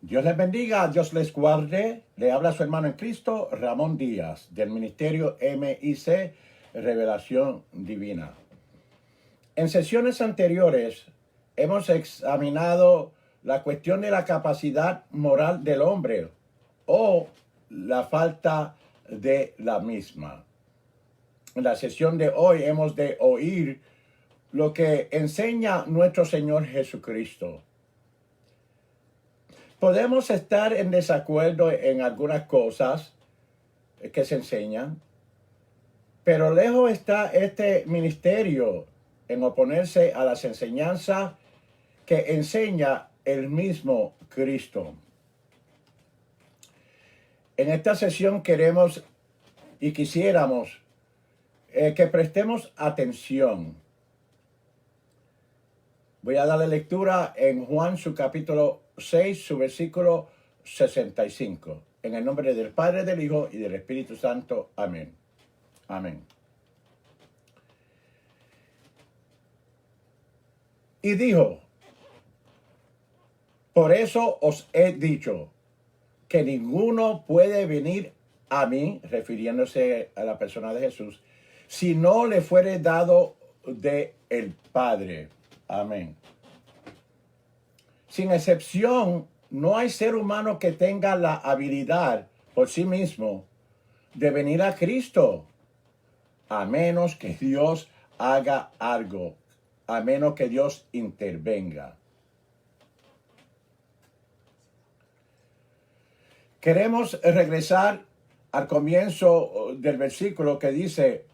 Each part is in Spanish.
Dios les bendiga, Dios les guarde. Le habla su hermano en Cristo, Ramón Díaz, del Ministerio MIC, Revelación Divina. En sesiones anteriores hemos examinado la cuestión de la capacidad moral del hombre o la falta de la misma. En la sesión de hoy hemos de oír lo que enseña nuestro Señor Jesucristo. Podemos estar en desacuerdo en algunas cosas que se enseñan, pero lejos está este ministerio en oponerse a las enseñanzas que enseña el mismo Cristo. En esta sesión queremos y quisiéramos que prestemos atención. Voy a darle lectura en Juan, su capítulo 6, su versículo 65. En el nombre del Padre, del Hijo y del Espíritu Santo. Amén. Amén. Y dijo: por eso os he dicho que ninguno puede venir a mí, refiriéndose a la persona de Jesús, si no le fuere dado de el Padre. Amén. Sin excepción, no hay ser humano que tenga la habilidad por sí mismo de venir a Cristo, a menos que Dios haga algo, a menos que Dios intervenga. Queremos regresar al comienzo del versículo que dice: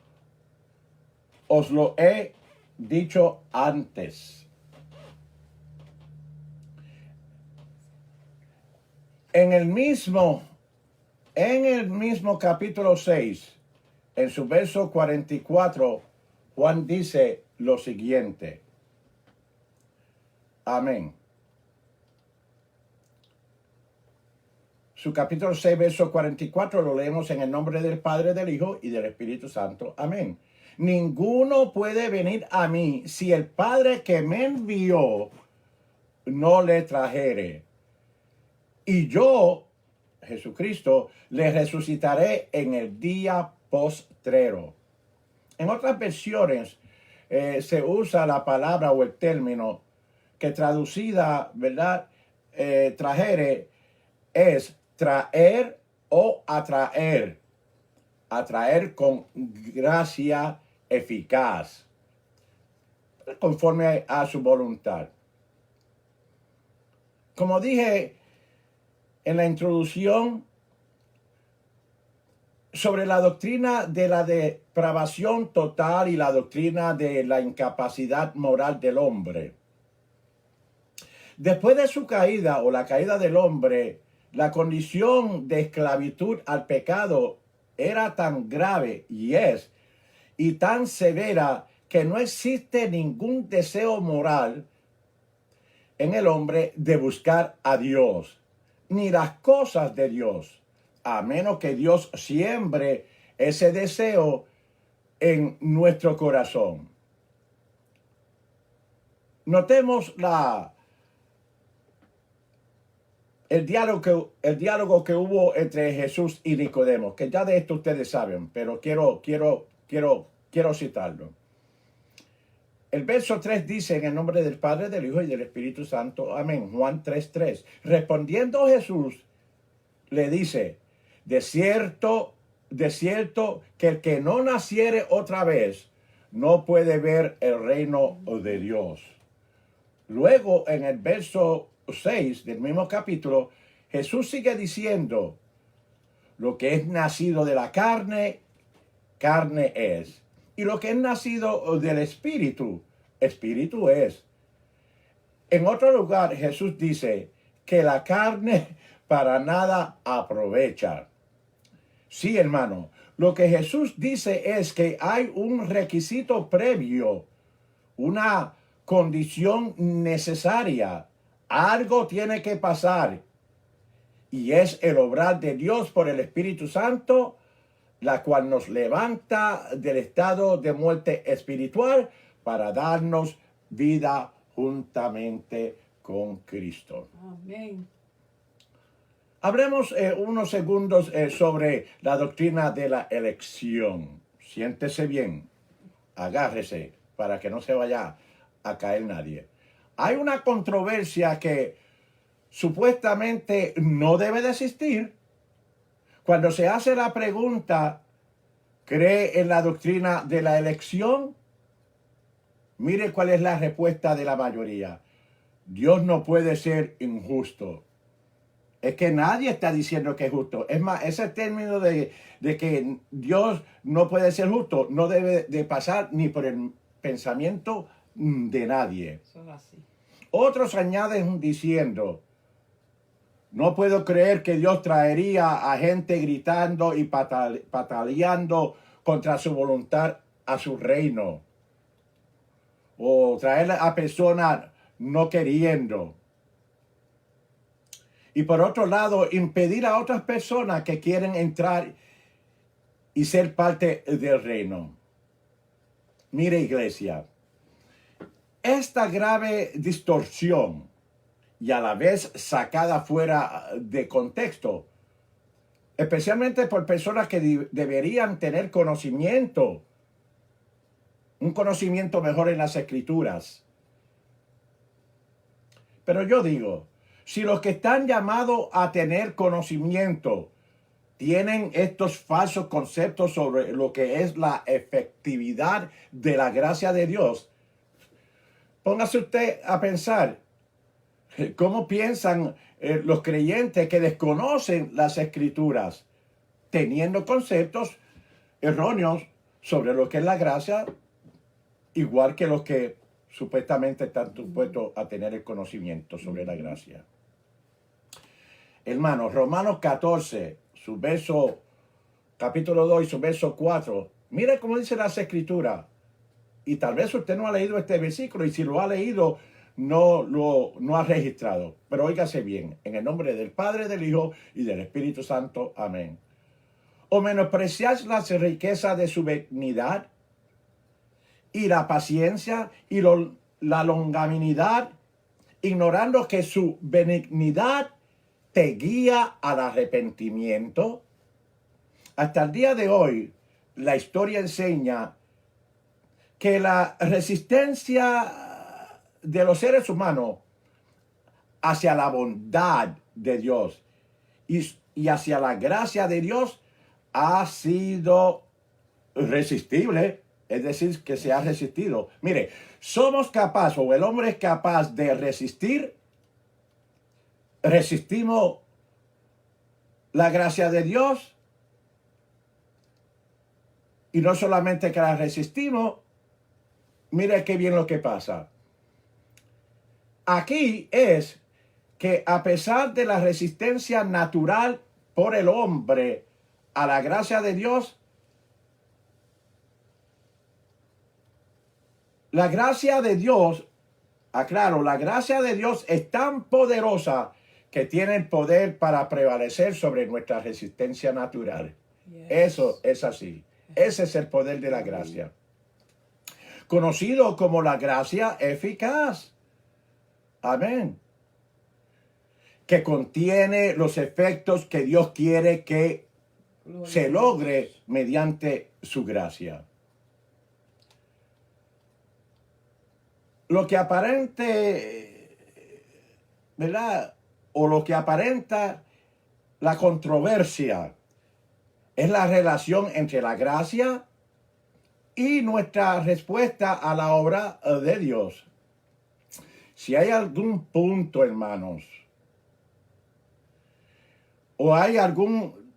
os lo he dicho antes. En el mismo capítulo 6, en su verso 44, Juan dice lo siguiente. Amén. Su capítulo 6, verso 44, lo leemos en el nombre del Padre, del Hijo y del Espíritu Santo. Amén. Ninguno puede venir a mí si el Padre que me envió no le trajere. Y yo, Jesucristo, le resucitaré en el día postrero. En otras versiones se usa la palabra o el término que traducida, ¿verdad? Trajere es traer o atraer. Atraer con gracia eficaz, conforme a su voluntad. Como dije en la introducción, sobre la doctrina de la depravación total y la doctrina de la incapacidad moral del hombre. Después de su caída o la caída del hombre, la condición de esclavitud al pecado era tan grave y tan severa que no existe ningún deseo moral en el hombre de buscar a Dios, ni las cosas de Dios, a menos que Dios siembre ese deseo en nuestro corazón. Notemos el diálogo que hubo entre Jesús y Nicodemo, que ya de esto ustedes saben, pero quiero citarlo. El verso 3 dice: en el nombre del Padre, del Hijo y del Espíritu Santo. Amén. Juan 3:3. Respondiendo Jesús, le dice: de cierto, que el que no naciere otra vez no puede ver el reino de Dios. Luego, en el verso 6 del mismo capítulo, Jesús sigue diciendo: lo que es nacido de la carne, carne es. Y lo que es nacido del Espíritu, Espíritu es. En otro lugar, Jesús dice que la carne para nada aprovecha. Sí, hermano, lo que Jesús dice es que hay un requisito previo, una condición necesaria. Algo tiene que pasar. Y es el obrar de Dios por el Espíritu Santo, la cual nos levanta del estado de muerte espiritual para darnos vida juntamente con Cristo. Amén. Hablemos unos segundos sobre la doctrina de la elección. Siéntese bien, agárrese para que no se vaya a caer nadie. Hay una controversia que supuestamente no debe de existir. Cuando se hace la pregunta, ¿cree en la doctrina de la elección? Mire cuál es la respuesta de la mayoría. Dios no puede ser injusto. Es que nadie está diciendo que es justo. Es más, ese término de que Dios no puede ser justo no debe de pasar ni por el pensamiento de nadie. Eso es así. Otros añaden diciendo, no puedo creer que Dios traería a gente gritando y pataleando contra su voluntad a su reino. O traer a personas no queriendo. Y por otro lado, impedir a otras personas que quieren entrar y ser parte del reino. Mire, iglesia, esta grave distorsión y a la vez sacada fuera de contexto, especialmente por personas que deberían tener conocimiento, un conocimiento mejor en las Escrituras. Pero yo digo, si los que están llamados a tener conocimiento tienen estos falsos conceptos sobre lo que es la efectividad de la gracia de Dios, póngase usted a pensar cómo piensan los creyentes que desconocen las Escrituras, teniendo conceptos erróneos sobre lo que es la gracia, igual que los que supuestamente están supuestos a tener el conocimiento sobre la gracia. Hermanos, Romanos 14, su verso, capítulo 2 y su verso 4. Mire cómo dice las Escrituras. Y tal vez usted no ha leído este versículo, y si lo ha leído, no ha registrado. Pero óigase bien, en el nombre del Padre, del Hijo y del Espíritu Santo. Amén. ¿O menospreciáis las riquezas de su benignidad y la paciencia y la longanimidad, ignorando que su benignidad te guía al arrepentimiento? Hasta el día de hoy, la historia enseña que la resistencia de los seres humanos hacia la bondad de Dios y hacia la gracia de Dios ha sido resistible, es decir, que se ha resistido. Mire, somos capaces, o el hombre es capaz de resistimos la gracia de Dios, y no solamente que la resistimos, mire qué bien lo que pasa. Aquí es que a pesar de la resistencia natural por el hombre a la gracia de Dios, la gracia de Dios, aclaro, la gracia de Dios es tan poderosa que tiene el poder para prevalecer sobre nuestra resistencia natural. Yes. Eso es así. Ese es el poder de la gracia. Conocido como la gracia eficaz. Amén. Que contiene los efectos que Dios quiere que se logre mediante su gracia. Lo que aparente, ¿verdad? O lo que aparenta la controversia es la relación entre la gracia y nuestra respuesta a la obra de Dios. Si hay algún punto, hermanos, o hay algún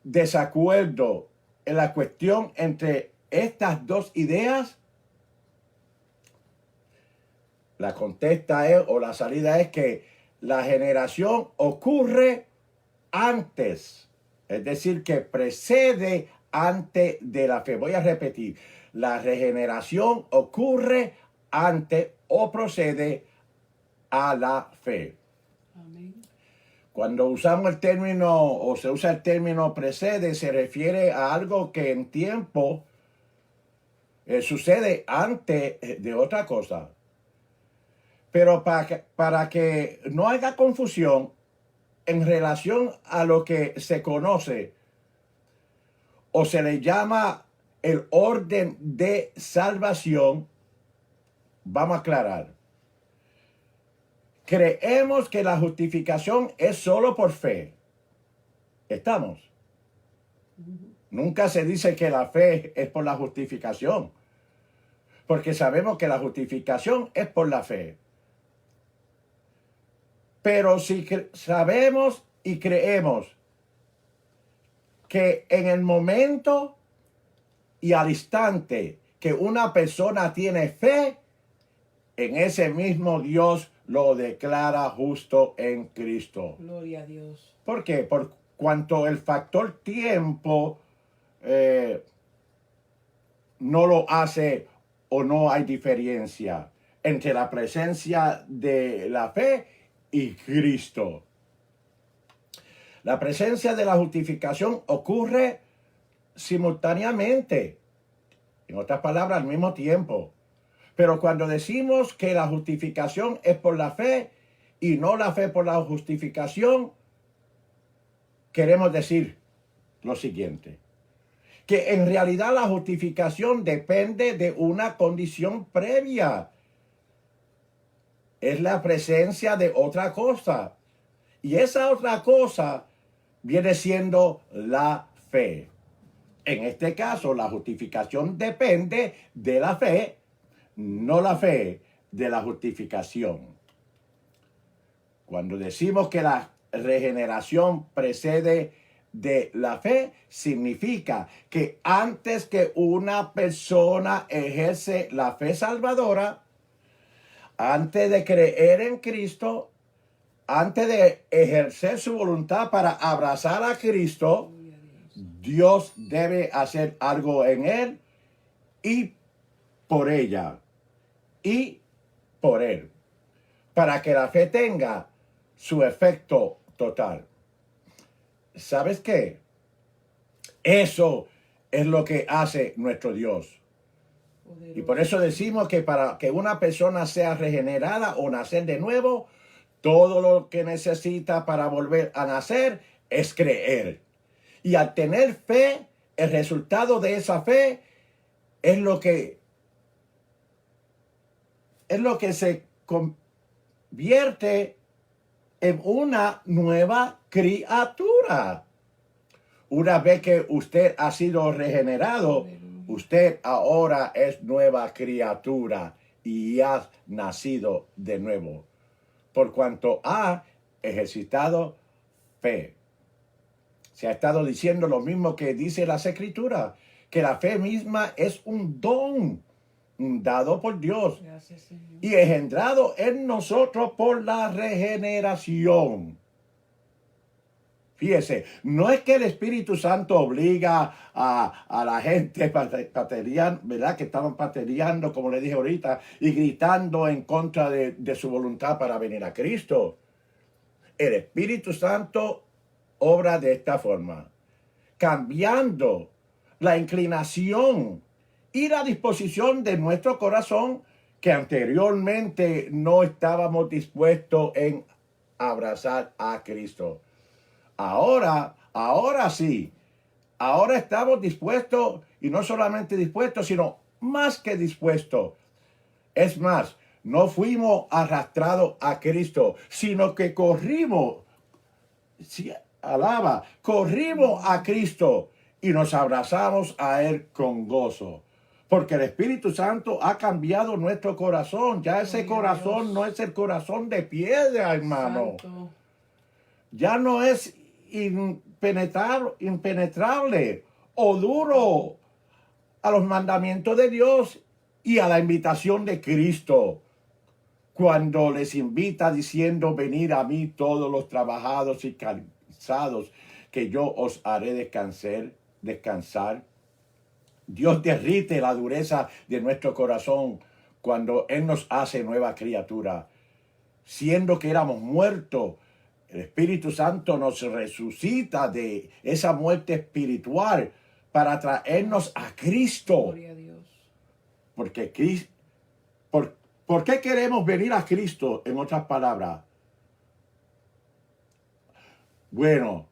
desacuerdo en la cuestión entre estas dos ideas, la contesta es, o la salida es, que la generación ocurre antes, es decir, que precede antes de la fe. Voy a repetir, la regeneración ocurre antes o procede a la fe. Amén. Cuando usamos el término, o se usa el término precede, se refiere a algo que en tiempo sucede antes de otra cosa. Pero para que no haya confusión, en relación a lo que se conoce o se le llama el orden de salvación, vamos a aclarar. Creemos que la justificación es solo por fe. ¿Estamos? Nunca se dice que la fe es por la justificación, porque sabemos que la justificación es por la fe. Pero si sabemos y creemos que en el momento y al instante que una persona tiene fe, en ese mismo Dios lo declara justo en Cristo. Gloria a Dios. ¿Por qué? Por cuanto el factor tiempo no lo hace o no hay diferencia entre la presencia de la fe y Cristo. La presencia de la justificación ocurre simultáneamente, en otras palabras, al mismo tiempo. Pero cuando decimos que la justificación es por la fe y no la fe por la justificación, queremos decir lo siguiente: que en realidad la justificación depende de una condición previa. Es la presencia de otra cosa. Y esa otra cosa viene siendo la fe. En este caso, la justificación depende de la fe, no la fe de la justificación. Cuando decimos que la regeneración precede de la fe, significa que antes que una persona ejerce la fe salvadora, antes de creer en Cristo, antes de ejercer su voluntad para abrazar a Cristo, Dios debe hacer algo en él y por ella y por él, para que la fe tenga su efecto total. ¿Sabes qué? Eso es lo que hace nuestro Dios. Y por eso decimos que para que una persona sea regenerada o nacer de nuevo, todo lo que necesita para volver a nacer es creer. Y al tener fe, el resultado de esa fe es lo que se convierte en una nueva criatura. Una vez que usted ha sido regenerado, usted ahora es nueva criatura y ha nacido de nuevo, por cuanto ha ejercitado fe. Se ha estado diciendo lo mismo que dice las Escrituras, que la fe misma es un don dado por Dios. Gracias, Señor. Y engendrado en nosotros por la regeneración. Fíjese, no es que el Espíritu Santo obliga a la gente patereando, ¿verdad? Que estaban patereando, como le dije ahorita, y gritando en contra de su voluntad para venir a Cristo. El Espíritu Santo obra de esta forma, cambiando la inclinación y la disposición de nuestro corazón, que anteriormente no estábamos dispuestos en abrazar a Cristo. Ahora sí, ahora estamos dispuestos, y no solamente dispuestos, sino más que dispuestos. Es más, no fuimos arrastrados a Cristo, sino que corrimos, corrimos a Cristo y nos abrazamos a Él con gozo. Porque el Espíritu Santo ha cambiado nuestro corazón. Ya ese corazón no es el corazón de piedra, hermano. Santo. Ya no es impenetrable o duro a los mandamientos de Dios y a la invitación de Cristo, cuando les invita diciendo: venid a mí todos los trabajados y cansados, que yo os haré descansar. Dios derrite la dureza de nuestro corazón cuando Él nos hace nueva criatura. Siendo que éramos muertos, el Espíritu Santo nos resucita de esa muerte espiritual para traernos a Cristo. Gloria a Dios. Porque ¿por qué queremos venir a Cristo? En otras palabras, Bueno,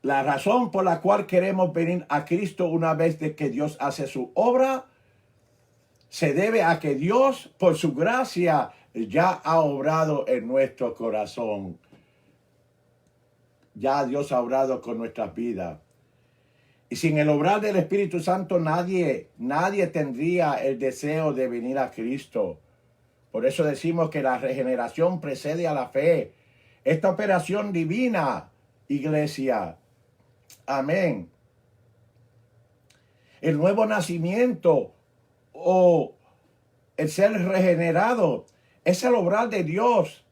la razón por la cual queremos venir a Cristo una vez de que Dios hace su obra, se debe a que Dios, por su gracia, ya ha obrado en nuestro corazón. Ya Dios ha obrado con nuestras vidas. Y sin el obrar del Espíritu Santo, nadie tendría el deseo de venir a Cristo. Por eso decimos que la regeneración precede a la fe. Esta operación divina, iglesia. Amén. El nuevo nacimiento o el ser regenerado es el obrar de Dios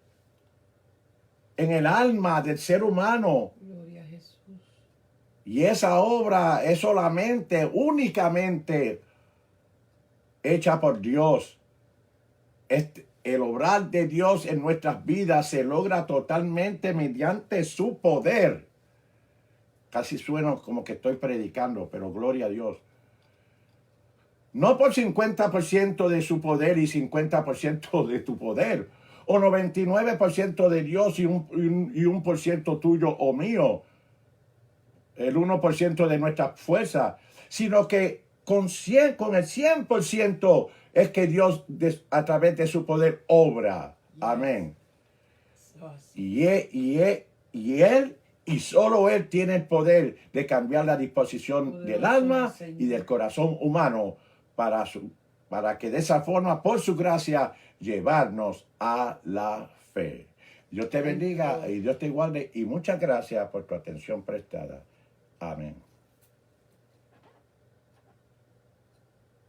en el alma del ser humano. Gloria a Jesús. Y esa obra es solamente, únicamente hecha por Dios. El obrar de Dios en nuestras vidas se logra totalmente mediante su poder. Casi suena como que estoy predicando, pero gloria a Dios. No por 50% de su poder y 50% de tu poder. O 99% de Dios y un por ciento tuyo o mío. El 1% de nuestra fuerza. Sino que con el 100% es que Dios a través de su poder obra. Amén. Y Él y solo Él tiene el poder de cambiar la disposición del alma y del corazón humano para que de esa forma, por su gracia, llevarnos a la fe. Dios te bendiga y Dios te guarde y muchas gracias por tu atención prestada. Amén.